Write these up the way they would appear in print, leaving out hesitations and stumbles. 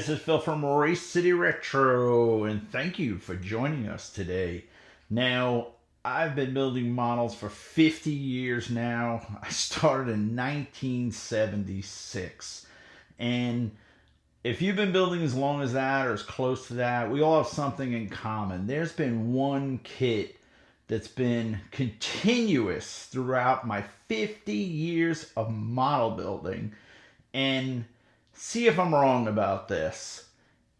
This is Phil from Race City Retro, and thank you for joining us today. Now, I've been building models for 50 years now. I started in 1976. And if you've been building as long as that or as close to that, we all have something in common. There's been one kit that's been continuous throughout my 50 years of model building. And see if I'm wrong about this.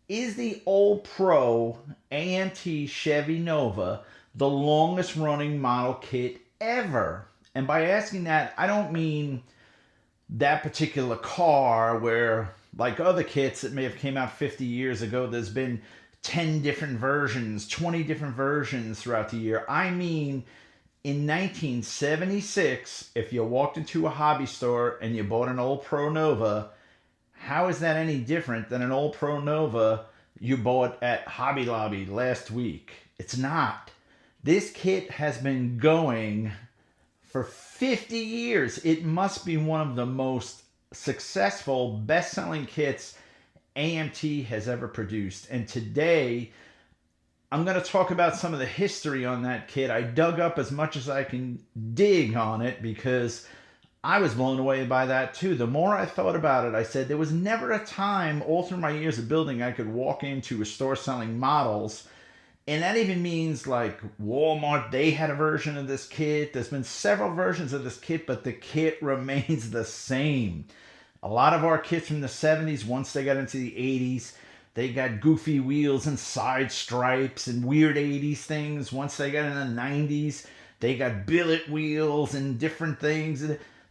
Is the Old Pro AMT Chevy Nova the longest running model kit ever? And by asking that, I don't mean that particular car where, like other kits that may have came out 50 years ago, there's been 10 different versions, 20 different versions throughout the year. I mean, in 1976, if you walked into a hobby store and you bought an Old Pro Nova, how is that any different than an Old Pro Nova you bought at Hobby Lobby last week? It's not. This kit has been going for 50 years. It must be one of the most successful, best-selling kits AMT has ever produced. And today, I'm going to talk about some of the history on that kit. I dug up as much as I can dig on it because I was blown away by that too. The more I thought about it, I said there was never a time all through my years of building I could walk into a store selling models. And that even means like Walmart, they had a version of this kit. There's been several versions of this kit, but the kit remains the same. A lot of our kits from the 70s, once they got into the 80s, they got goofy wheels and side stripes and weird 80s things. Once they got in the 90s, they got billet wheels and different things.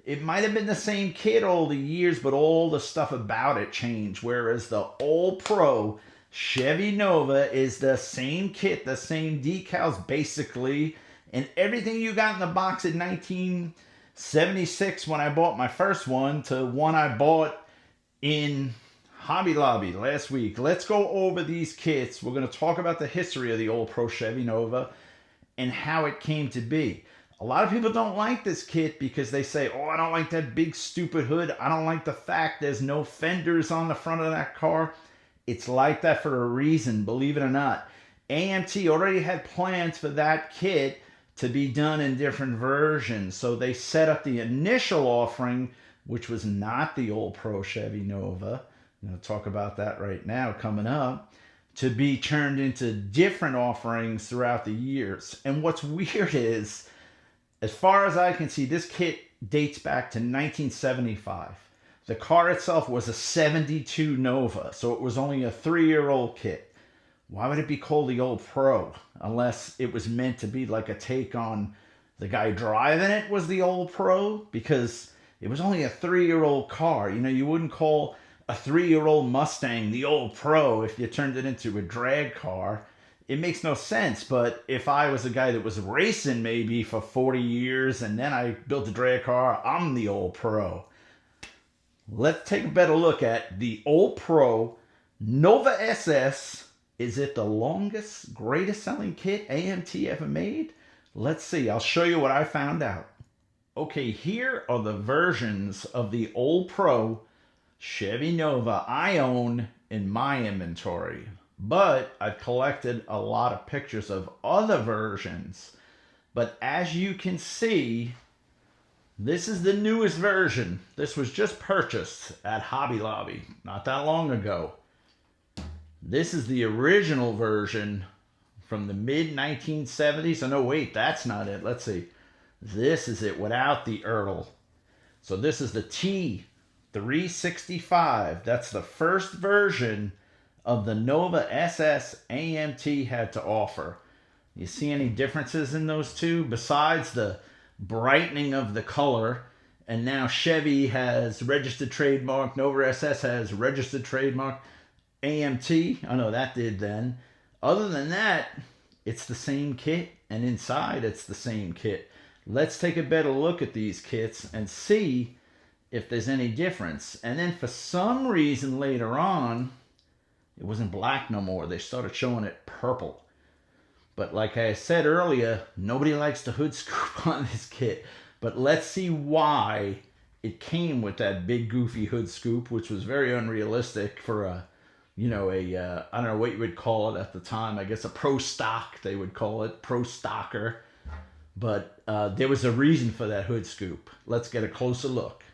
It might have been the same kit all the years, but all the stuff about it changed. Whereas the Old Pro Chevy Nova is the same kit, the same decals basically, and everything you got in the box in 1976 when I bought my first one to one I bought in Hobby Lobby last week. Let's go over these kits. We're going to talk about the history of the Old Pro Chevy Nova and how it came to be. A lot of people don't like this kit because they say, oh, I don't like that big stupid hood. I don't like the fact there's no fenders on the front of that car. It's like that for a reason, believe it or not. AMT already had plans for that kit to be done in different versions. So they set up the initial offering, which was not the Old Pro Chevy Nova. I'm going to talk about that right now coming up, to be turned into different offerings throughout the years. And what's weird is, as far as I can see, this kit dates back to 1975. The car itself was a 72 Nova, so it was only a 3-year-old kit. Why would it be called the Old Pro? Unless it was meant to be like a take on the guy driving it was the Old Pro? Because it was only a 3-year-old car. You know, you wouldn't call a 3-year-old Mustang the Old Pro if you turned it into a drag car. It makes no sense. But if I was a guy that was racing maybe for 40 years and then I built a drag car, I'm the Old Pro. Let's take a better look at the Old Pro Nova SS. Is it the longest, greatest selling kit AMT ever made? Let's see. I'll show you what I found out. Okay, here are the versions of the Old Pro Chevy Nova I own in my inventory. But I've collected a lot of pictures of other versions. But as you can see, this is the newest version. This was just purchased at Hobby Lobby not that long ago. This is the original version from the mid-1970s. Oh, no, wait, that's not it. Let's see. This is it without the Earl. So this is the T365. That's the first version of the Nova SS AMT had to offer. You see any differences in those two besides the brightening of the color? And now Chevy has registered trademark, Nova SS has registered trademark, AMT, I know that did then. Other than that, it's the same kit, and inside it's the same kit. Let's take a better look at these kits and see if there's any difference. And then for some reason later on, it wasn't black no more. They started showing it purple. But like I said earlier, nobody likes the hood scoop on this kit. But let's see why it came with that big goofy hood scoop, which was very unrealistic for a I don't know what you would call it at the time. I guess a pro stock, they would call it, pro stocker. But there was a reason for that hood scoop. Let's get a closer look.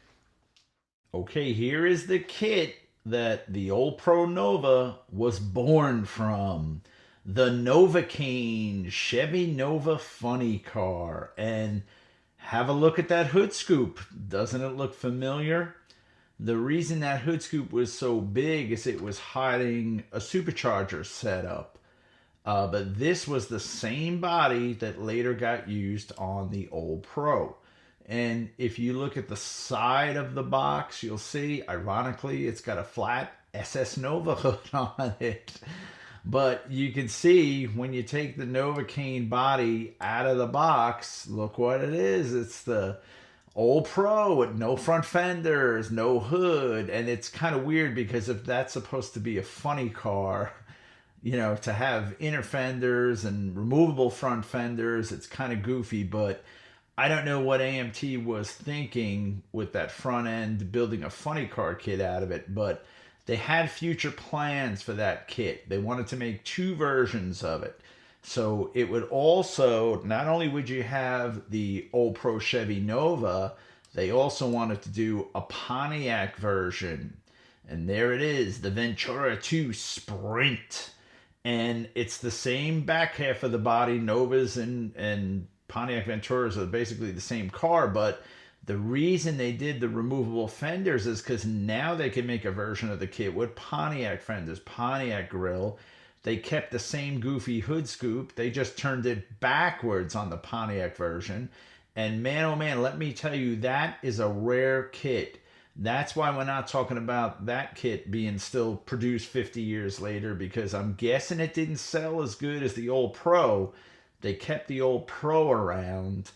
Okay, here is the kit that the old Pro Nova was born from. The Novocaine Chevy Nova funny car. And have a look at that hood scoop. Doesn't it look familiar? The reason that hood scoop was so big is it was hiding a supercharger setup. But this was the same body that later got used on the old Pro. And if you look at the side of the box, you'll see, ironically, it's got a flat SS Nova hood on it. But you can see when you take the Novocaine body out of the box, look what it is. It's the old Pro with no front fenders, no hood. And it's kind of weird because if that's supposed to be a funny car, to have inner fenders and removable front fenders, it's kind of goofy. But I don't know what AMT was thinking with that front end, building a funny car kit out of it, but they had future plans for that kit. They wanted to make 2 versions of it. So it would also, not only would you have the old Pro Chevy Nova, they also wanted to do a Pontiac version. And there it is, the Ventura 2 Sprint. And it's the same back half of the body. Novas and Pontiac Venturas are basically the same car, but the reason they did the removable fenders is because now they can make a version of the kit with Pontiac fenders, Pontiac grille. They kept the same goofy hood scoop. They just turned it backwards on the Pontiac version. And man, oh man, let me tell you, that is a rare kit. That's why we're not talking about that kit being still produced 50 years later, because I'm guessing it didn't sell as good as the old Pro. They kept the old Pro around,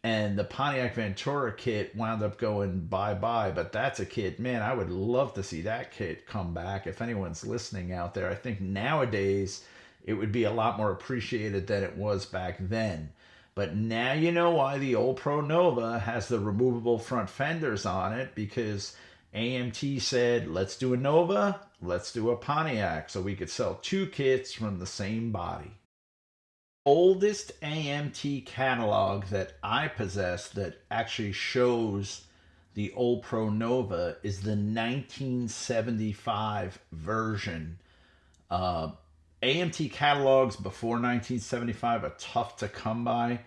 and the Pontiac Ventura kit wound up going bye-bye. But that's a kit, man, I would love to see that kit come back. If anyone's listening out there, I think nowadays it would be a lot more appreciated than it was back then. But now you know why the old Pro Nova has the removable front fenders on it, because AMT said, let's do a Nova, let's do a Pontiac, so we could sell 2 kits from the same body. Oldest AMT catalog that I possess that actually shows the old Pro Nova is the 1975 version. AMT catalogs before 1975 are tough to come by.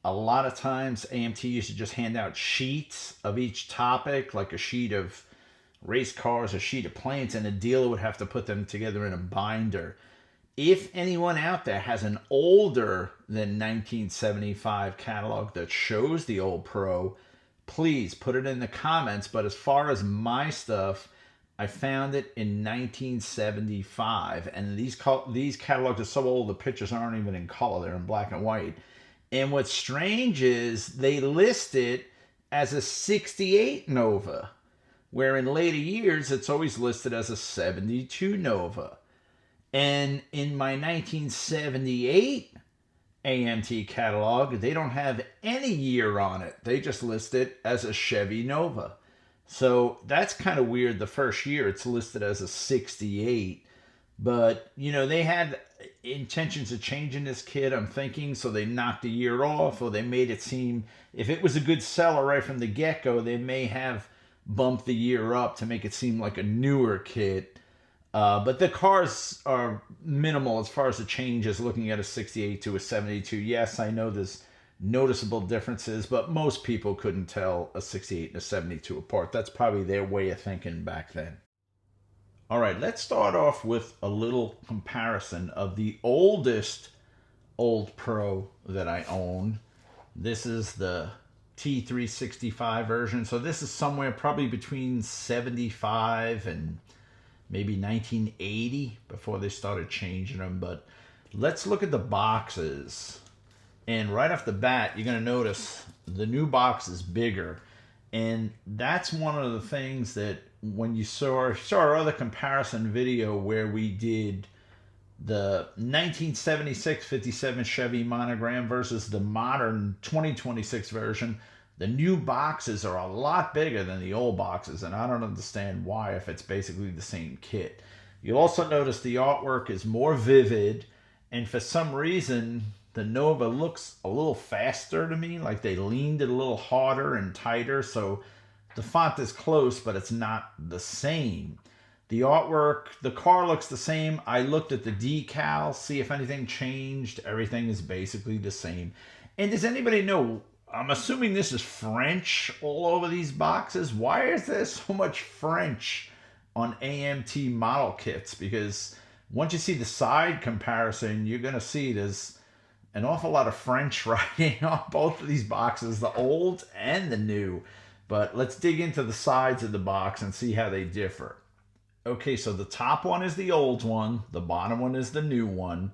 A lot of times AMT used to just hand out sheets of each topic, like a sheet of race cars, a sheet of planes, and a dealer would have to put them together in a binder. If anyone out there has an older than 1975 catalog that shows the old Pro, please put it in the comments. But as far as my stuff, I found it in 1975, and these catalogs are so old the pictures aren't even in color, they're in black and white. And what's strange is they list it as a 68 Nova, where in later years it's always listed as a 72 Nova. And in my 1978 AMT catalog, they don't have any year on it. They just list it as a Chevy Nova. So that's kind of weird. The first year it's listed as a 68. But, they had intentions of changing this kit, I'm thinking, so they knocked a year off, or they made it seem, if it was a good seller right from the get-go, they may have bumped the year up to make it seem like a newer kit. But the cars are minimal as far as the changes, looking at a 68 to a 72. Yes, I know there's noticeable differences, but most people couldn't tell a 68 and a 72 apart. That's probably their way of thinking back then. All right, let's start off with a little comparison of the oldest old Pro that I own. This is the T365 version. So this is somewhere probably between 75 and maybe 1980 before they started changing them. But let's look at the boxes. And right off the bat, you're going to notice the new box is bigger. And that's one of the things that when you saw our other comparison video where we did the 1976 57 Chevy Monogram versus the modern 2026 version, the new boxes are a lot bigger than the old boxes, and I don't understand why if it's basically the same kit. You'll also notice the artwork is more vivid, and for some reason, the Nova looks a little faster to me, like they leaned it a little harder and tighter, so the font is close, but it's not the same. The artwork, the car looks the same. I looked at the decal, see if anything changed. Everything is basically the same. And does anybody know? I'm assuming this is French all over these boxes. Why is there so much French on AMT model kits? Because once you see the side comparison, you're going to see there's an awful lot of French writing on both of these boxes, the old and the new. But let's dig into the sides of the box and see how they differ. Okay, so the top one is the old one, the bottom one is the new one.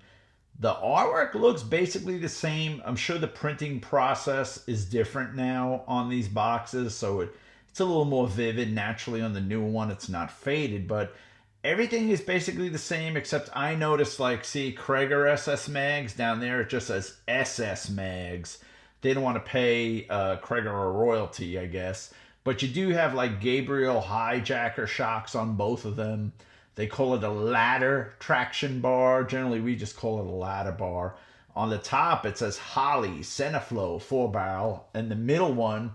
The artwork looks basically the same. I'm sure the printing process is different now on these boxes, so it's a little more vivid. Naturally, on the new one, it's not faded, but everything is basically the same, except I noticed, like, see, Krager SS Mags down there, it just says SS Mags. They don't want to pay Krager a royalty, I guess. But you do have, like, Gabriel hijacker shocks on both of them. They call it a ladder traction bar. Generally, we just call it a ladder bar. On the top, it says Holley Centaflow 4-barrel. And the middle one,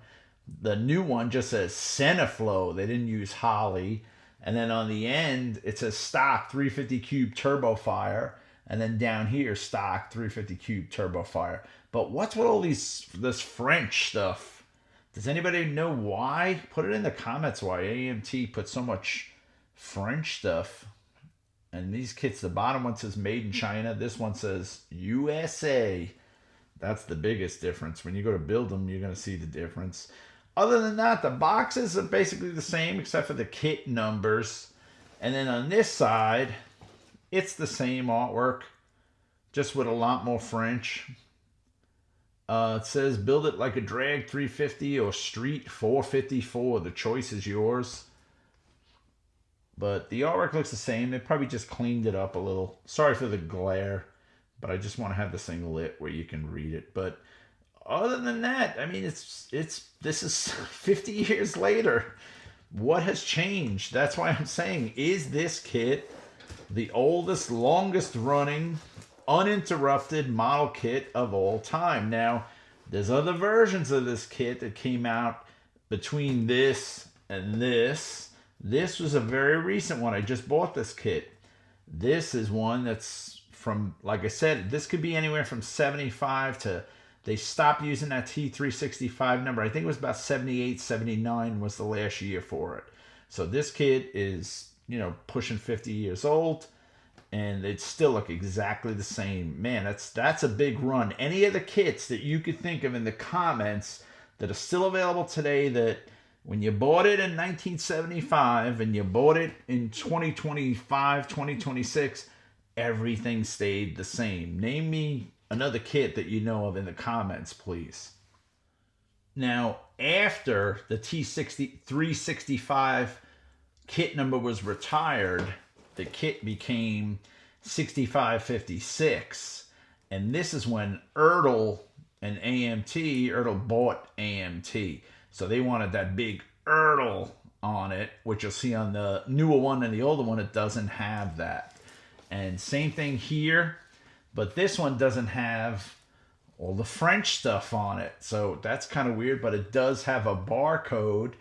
the new one, just says Centaflow. They didn't use Holley. And then on the end, it says stock 350 cube turbo fire. And then down here, stock 350 cube turbo fire. But what's with all this French stuff? Does anybody know why? Put it in the comments why AMT put so much French stuff. And these kits, the bottom one says made in China. This one says USA. That's the biggest difference. When you go to build them, you're going to see the difference. Other than that, the boxes are basically the same except for the kit numbers. And then on this side, it's the same artwork, just with a lot more French. It says build it like a drag 350 or street 454. The choice is yours. But the artwork looks the same. They probably just cleaned it up a little. Sorry for the glare, but I just want to have this thing lit where you can read it. But other than that, I mean, this is 50 years later. What has changed? That's why I'm saying, is this kit the oldest, longest running, uninterrupted model kit of all time? Now, there's other versions of this kit that came out between this and this. This was a very recent one. I just bought this kit. This is one that's from, like I said, this could be anywhere from 75 to, they stopped using that T365 number. I think it was about 78, 79 was the last year for it. So this kit is, pushing 50 years old, and it still look exactly the same. Man, that's a big run. Any of the kits that you could think of in the comments that are still available today, that when you bought it in 1975 and you bought it in 2025, 2026, everything stayed the same. Name me another kit that you know of in the comments, please. Now, after the T365 kit number was retired, the kit became 6556. And this is when Ertl and Ertl bought AMT. So they wanted that big Ertl on it, which you'll see on the newer one and the older one, it doesn't have that. And same thing here, but this one doesn't have all the French stuff on it. So that's kind of weird, but it does have a barcode,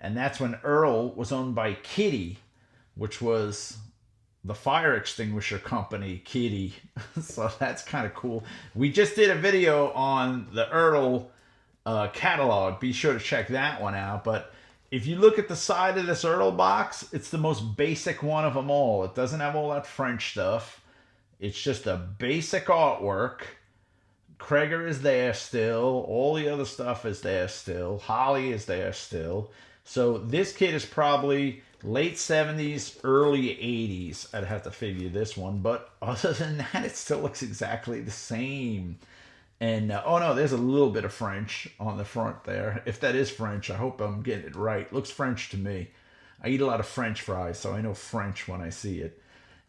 and that's when Ertl was owned by Kitty, which was the fire extinguisher company, Kitty. So that's kind of cool. We just did a video on the Ertl catalog. Be sure to check that one out. But if you look at the side of this Ertl box, it's the most basic one of them all. It doesn't have all that French stuff. It's just a basic artwork. Krager is there still. All the other stuff is there still. Holley is there still. So this kit is probably late 70s, early 80s. I'd have to figure this one. But other than that, it still looks exactly the same. And, oh no, there's a little bit of French on the front there. If that is French, I hope I'm getting it right. Looks French to me. I eat a lot of French fries, so I know French when I see it.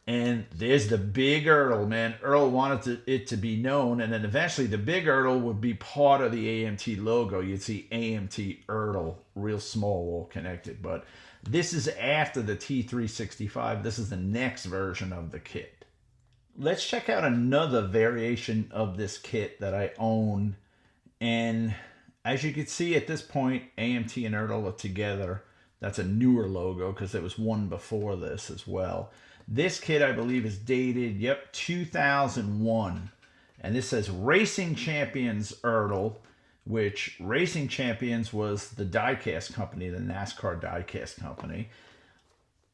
And there's the big Ertl, man. Earl wanted it to be known, and then eventually the big Ertl would be part of the AMT logo. You'd see AMT Ertl, real small, all connected. But this is after the T365. This is the next version of the kit. Let's check out another variation of this kit that I own. And as you can see at this point, AMT and Ertl are together. That's a newer logo because there was one before this as well. This kit, I believe, is dated, 2001. And this says Racing Champions Ertl, which Racing Champions was the diecast company, the NASCAR diecast company.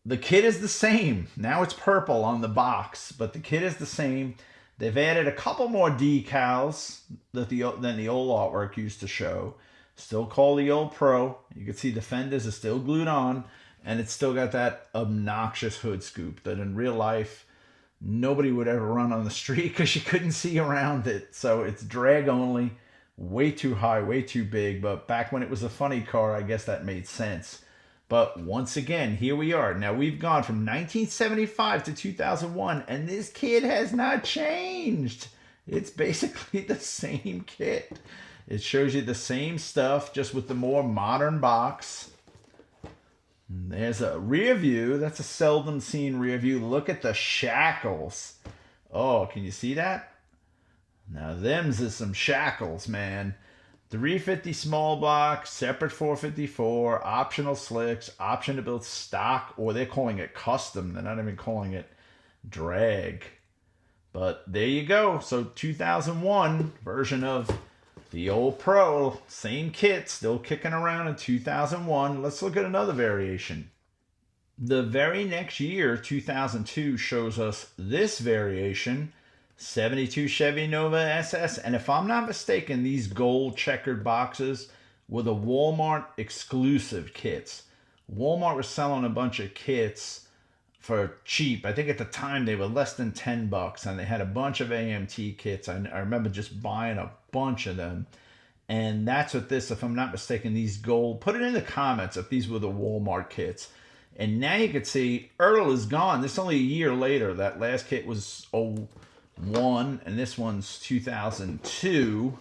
The kit is the same. Now it's purple on the box, but the kit is the same. They've added a couple more decals than the old artwork used to show. Still called the old Pro. You can see the fenders are still glued on. And it's still got that obnoxious hood scoop that in real life, nobody would ever run on the street because you couldn't see around it. So it's drag only, way too high, way too big. But back when it was a funny car, I guess that made sense. But once again, here we are. Now we've gone from 1975 to 2001, and this kit has not changed. It's basically the same kit. It shows you the same stuff, just with the more modern box. There's a rear view. That's a seldom seen rear view. Look at the shackles. Oh, can you see that? Now, them's is some shackles, man. 350 small block, separate 454, optional slicks, option to build stock, or they're calling it custom. They're not even calling it drag. But there you go. So 2001 version of the old Pro, same kit, still kicking around in 2001. Let's look at another variation. The very next year, 2002, shows us this variation, 72 Chevy Nova SS. And if I'm not mistaken, these gold checkered boxes were the Walmart exclusive kits. Walmart was selling a bunch of kits for cheap. I think at the time they were less than $10, and they had a bunch of AMT kits. I remember just buying a bunch of them. And that's what this, if I'm not mistaken, these gold, put it in the comments if these were the Walmart kits. And now you can see Ertl is gone. This is only a year later. That last kit was 01, and this one's 2002.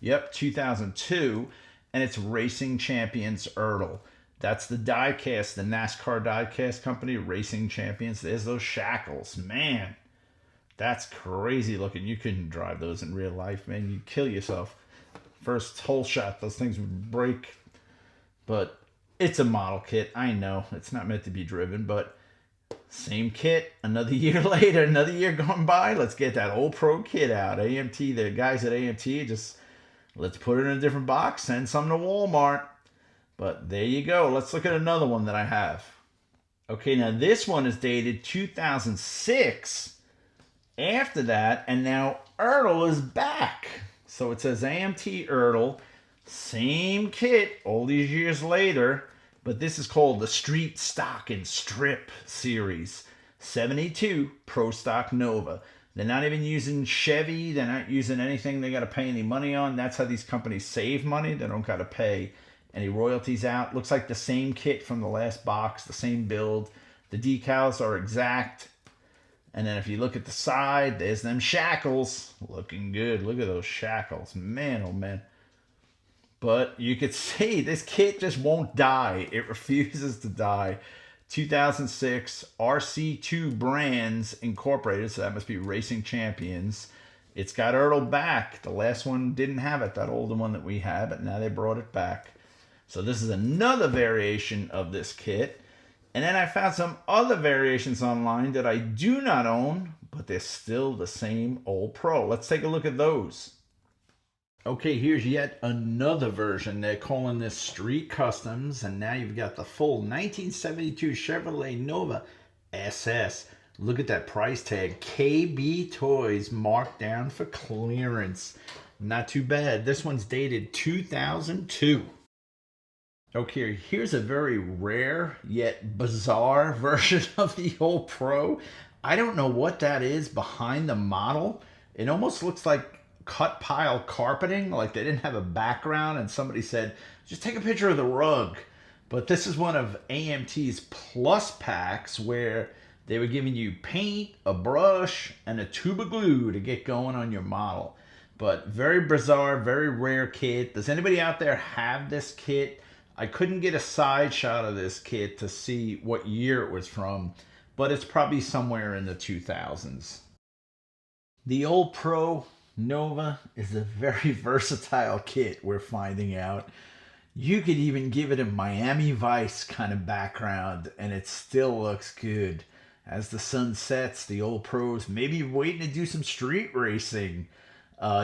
Yep, 2002. And it's Racing Champions Ertl. That's the diecast, the NASCAR diecast company, Racing Champions. There's those shackles. Man, that's crazy looking. You couldn't drive those in real life, man. You'd kill yourself. First hole shot, those things would break. But it's a model kit. I know it's not meant to be driven, but same kit. Another year later, another year gone by. Let's get that old Pro kit out. AMT, the guys at AMT, just let's put it in a different box. Send some to Walmart. But there you go. Let's look at another one that I have. Okay, now this one is dated 2006. After that, and now Ertl is back. So it says AMT Ertl, same kit all these years later, but this is called the Street Stock and Strip series. 72 Pro Stock Nova. They're not even using Chevy. They're not using anything they got to pay any money on. That's how these companies save money. They don't got to pay any royalties out. Looks like the same kit from the last box, the same build. The decals are exact. And then if you look at the side, there's them shackles. Looking good. Look at those shackles. Man, oh man. But you could see this kit just won't die. It refuses to die. 2006 RC2 Brands Incorporated. So that must be Racing Champions. It's got Ertl back. The last one didn't have it, that older one that we had, but now they brought it back. So this is another variation of this kit. And then I found some other variations online that I do not own, but they're still the same old Pro. Let's take a look at those. Okay, here's yet another version. They're calling this Street Customs, and now you've got the full 1972 Chevrolet Nova SS. Look at that price tag. KB Toys marked down for clearance. Not too bad. This one's dated 2002. Okay, here's a very rare yet bizarre version of the old Pro. I don't know what that is behind the model. It almost looks like cut pile carpeting, like they didn't have a background and somebody said, just take a picture of the rug. But this is one of AMT's plus packs where They were giving you paint, a brush, and a tube of glue to get going on your model. But very bizarre, very rare kit. Does anybody out there have this kit? I couldn't get a side shot of this kit to see what year it was from, but it's probably somewhere in the 2000s. The old Pro Nova is a very versatile kit, we're finding out. You could even give it a Miami Vice kind of background and it still looks good. As the sun sets, the old Pro's maybe waiting to do some street racing.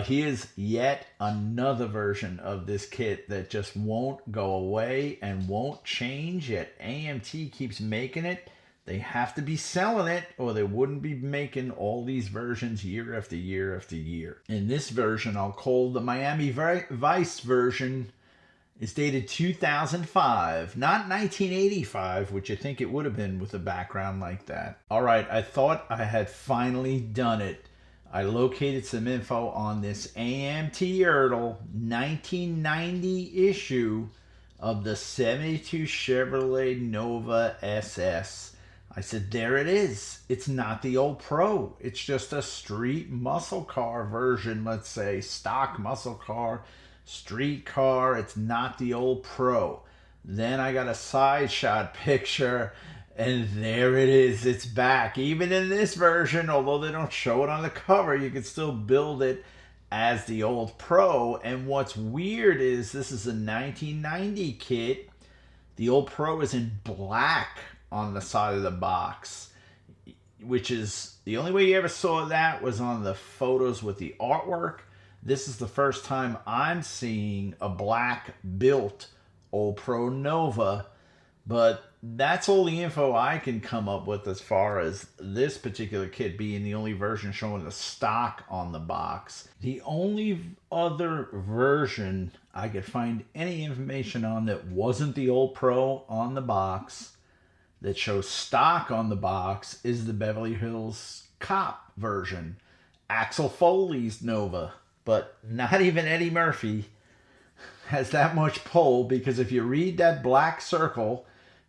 Here's yet another version of this kit that just won't go away and won't change, yet AMT keeps making it. They have to be selling it or they wouldn't be making all these versions year after year after year. In this version, I'll call the Miami Vice version, is dated 2005, not 1985, which you think it would have been with a background like that. All right, I thought I had finally done it. I located some info on this AMT Ertl 1990 issue of the 72 Chevrolet Nova SS. I said, there it is. It's not the old Pro. It's just a street muscle car version, let's say, stock muscle car, street car. It's not the old Pro. Then I got a side shot picture, and there it is. It's back. Even in this version, although they don't show it on the cover, you can still build it as the old Pro. And what's weird is this is a 1990 kit. The old Pro is in black on the side of the box, which is the only way you ever saw that was on the photos with the artwork. This is the first time I'm seeing a black built old Pro Nova, but that's all the info I can come up with as far as this particular kit being the only version showing the stock on the box. The only other version I could find any information on that wasn't the old Pro on the box that shows stock on the box is the Beverly Hills Cop version, Axel Foley's Nova. But not even Eddie Murphy has that much pull, because if you read that black circle,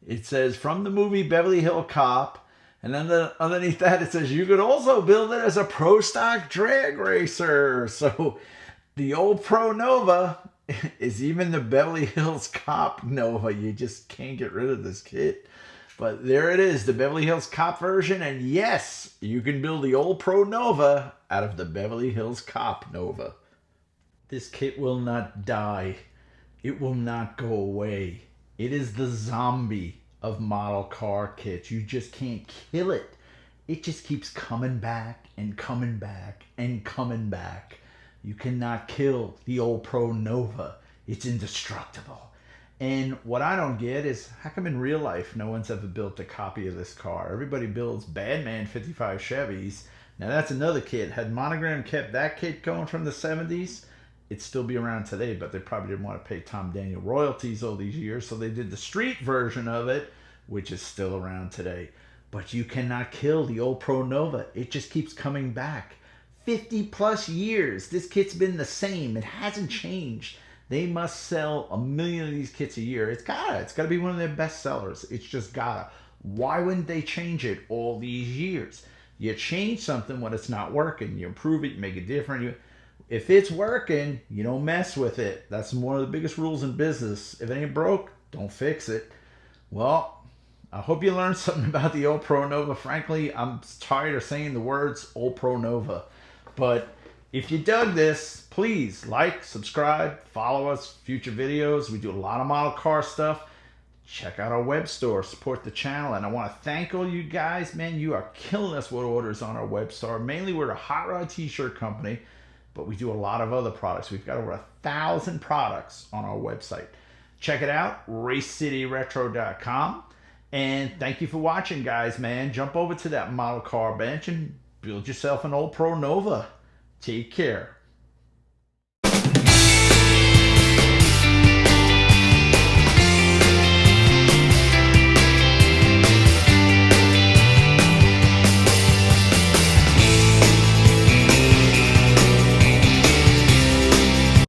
it says from the movie Beverly Hills Cop, and then underneath that it says you could also build it as a pro stock drag racer. So the old Pro Nova is even the Beverly Hills Cop Nova. You just can't get rid of this kit. But there it is, the Beverly Hills Cop version. And yes, you can build the old Pro Nova out of the Beverly Hills Cop Nova. This kit will not die. It will not go away. It is the zombie of model car kits. You just can't kill it. It just keeps coming back and coming back and coming back. You cannot kill the old Pro Nova. It's indestructible. And what I don't get is, how come in real life no one's ever built a copy of this car? Everybody builds Badman 55 Chevys. Now that's another kit. Had Monogram kept that kit going from the 70s, it'd still be around today, but they probably didn't want to pay Tom Daniel royalties all these years, so they did the street version of it, which is still around today. But you cannot kill the old Pro Nova. It just keeps coming back. 50 plus years. This kit's been the same. It hasn't changed. They must sell 1 million of these kits a year. It's gotta be one of their best sellers. It's just gotta. Why wouldn't they change it all these years? You change something when it's not working. You improve it, you make it different. If it's working, you don't mess with it. That's one of the biggest rules in business. If it ain't broke, don't fix it. Well, I hope you learned something about the old Pro Nova. Frankly, I'm tired of saying the words old Pro Nova. But if you dug this, please like, subscribe, follow us, future videos. We do a lot of model car stuff. Check out our web store, support the channel. And I want to thank all you guys, man. You are killing us with orders on our web store. Mainly, we're a hot rod t-shirt company, but we do a lot of other products. We've got over 1,000 products on our website. Check it out, racecityretro.com. And thank you for watching, guys, man. Jump over to that model car bench and build yourself an old Pro Nova. Take care.